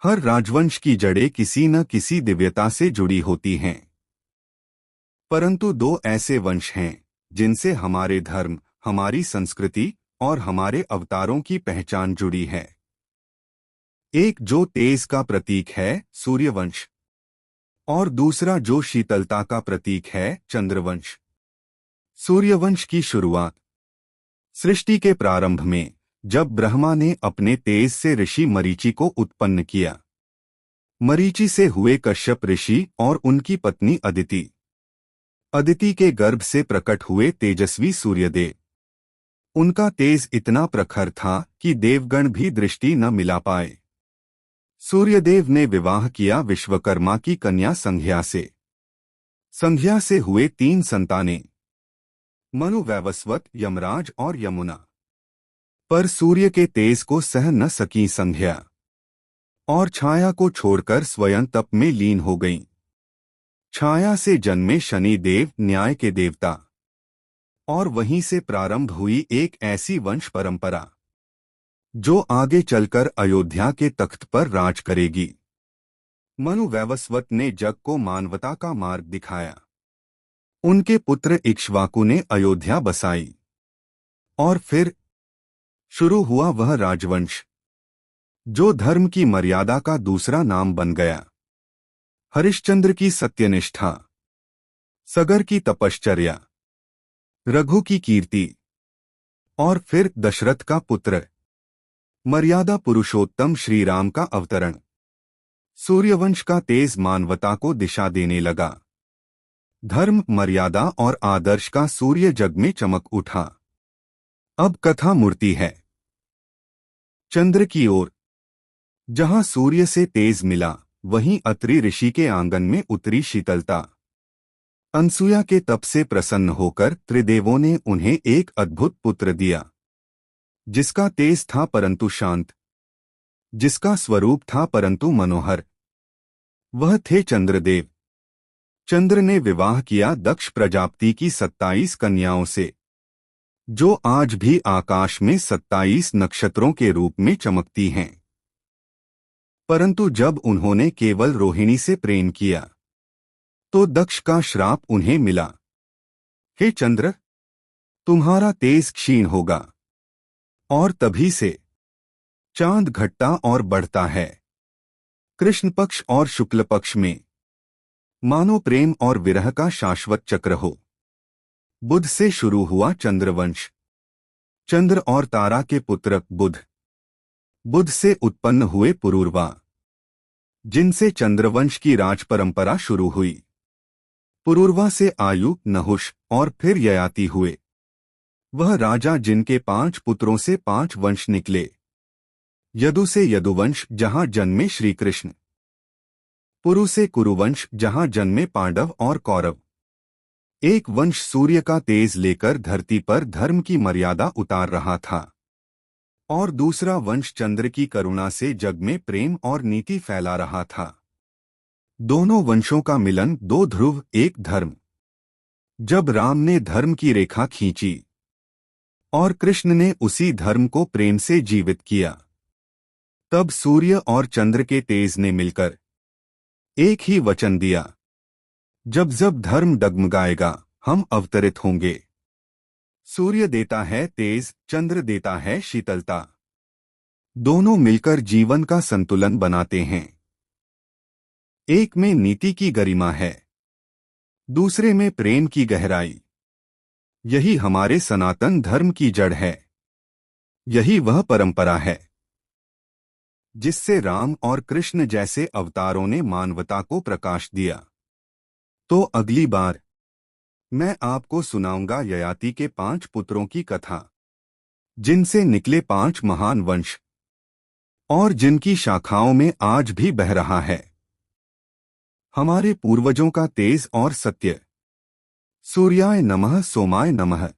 हर राजवंश की जड़ें किसी न किसी दिव्यता से जुड़ी होती हैं, परंतु दो ऐसे वंश हैं जिनसे हमारे धर्म, हमारी संस्कृति और हमारे अवतारों की पहचान जुड़ी है। एक जो तेज का प्रतीक है, सूर्यवंश, और दूसरा जो शीतलता का प्रतीक है, चंद्रवंश। सूर्यवंश की शुरुआत सृष्टि के प्रारंभ में, जब ब्रह्मा ने अपने तेज से ऋषि मरीचि को उत्पन्न किया। मरीचि से हुए कश्यप ऋषि और उनकी पत्नी अदिति। अदिति के गर्भ से प्रकट हुए तेजस्वी सूर्यदेव। उनका तेज इतना प्रखर था कि देवगण भी दृष्टि न मिला पाए। सूर्यदेव ने विवाह किया विश्वकर्मा की कन्या संध्या से। संध्या से हुए 3 संतानें, मनु, वैवस्वत, यमराज और यमुना। पर सूर्य के तेज को सह न सकी संध्या, और छाया को छोड़कर स्वयं तप में लीन हो गईं। छाया से जन्मे शनि देव, न्याय के देवता, और वहीं से प्रारंभ हुई एक ऐसी वंश परंपरा जो आगे चलकर अयोध्या के तख्त पर राज करेगी। मनु वैवस्वत ने जग को मानवता का मार्ग दिखाया। उनके पुत्र इक्ष्वाकु ने अयोध्या बसाई, और फिर शुरू हुआ वह राजवंश जो धर्म की मर्यादा का दूसरा नाम बन गया। हरिश्चंद्र की सत्यनिष्ठा, सगर की तपश्चर्या, रघु की कीर्ति, और फिर दशरथ का पुत्र, मर्यादा पुरुषोत्तम श्री राम का अवतरण। सूर्यवंश का तेज मानवता को दिशा देने लगा। धर्म, मर्यादा और आदर्श का सूर्य जग में चमक उठा। अब कथा मुड़ती है चंद्र की ओर। जहां सूर्य से तेज मिला, वहीं अत्रि ऋषि के आंगन में उतरी शीतलता। अनसुया के तप से प्रसन्न होकर त्रिदेवों ने उन्हें एक अद्भुत पुत्र दिया, जिसका तेज था परंतु शांत, जिसका स्वरूप था परंतु मनोहर। वह थे चंद्रदेव। चंद्र ने विवाह किया दक्ष प्रजापति की 27 कन्याओं से, जो आज भी आकाश में 27 नक्षत्रों के रूप में चमकती हैं। परंतु जब उन्होंने केवल रोहिणी से प्रेम किया, तो दक्ष का श्राप उन्हें मिला। हे चंद्र, तुम्हारा तेज क्षीण होगा। और तभी से चांद घटता और बढ़ता है। कृष्ण पक्ष और शुक्ल पक्ष में मानो प्रेम और विरह का शाश्वत चक्र हो। बुध से शुरू हुआ चंद्रवंश। चंद्र और तारा के पुत्र बुध। बुध से उत्पन्न हुए पुरूरवा, जिनसे चंद्रवंश की राज परंपरा शुरू हुई। पुरूरवा से आयु, नहुष और फिर ययाति हुए, वह राजा जिनके 5 पुत्रों से 5 वंश निकले। यदु से यदुवंश, जहां जन्मे श्री कृष्ण। पुरु से कुरुवंश, जहां जन्मे पांडव और कौरव। एक वंश सूर्य का तेज लेकर धरती पर धर्म की मर्यादा उतार रहा था, और दूसरा वंश चंद्र की करुणा से जग में प्रेम और नीति फैला रहा था। दोनों वंशों का मिलन, 2 ध्रुव एक धर्म। जब राम ने धर्म की रेखा खींची और कृष्ण ने उसी धर्म को प्रेम से जीवित किया, तब सूर्य और चंद्र के तेज ने मिलकर एक ही वचन दिया, जब जब धर्म डगमगाएगा, हम अवतरित होंगे। सूर्य देता है तेज, चंद्र देता है शीतलता। दोनों मिलकर जीवन का संतुलन बनाते हैं। एक में नीति की गरिमा है, दूसरे में प्रेम की गहराई। यही हमारे सनातन धर्म की जड़ है। यही वह परंपरा है जिससे राम और कृष्ण जैसे अवतारों ने मानवता को प्रकाश दिया। तो अगली बार मैं आपको सुनाऊंगा ययाति के 5 पुत्रों की कथा, जिनसे निकले 5 महान वंश, और जिनकी शाखाओं में आज भी बह रहा है हमारे पूर्वजों का तेज और सत्य। सूर्याय नमः, सोमाय नमः।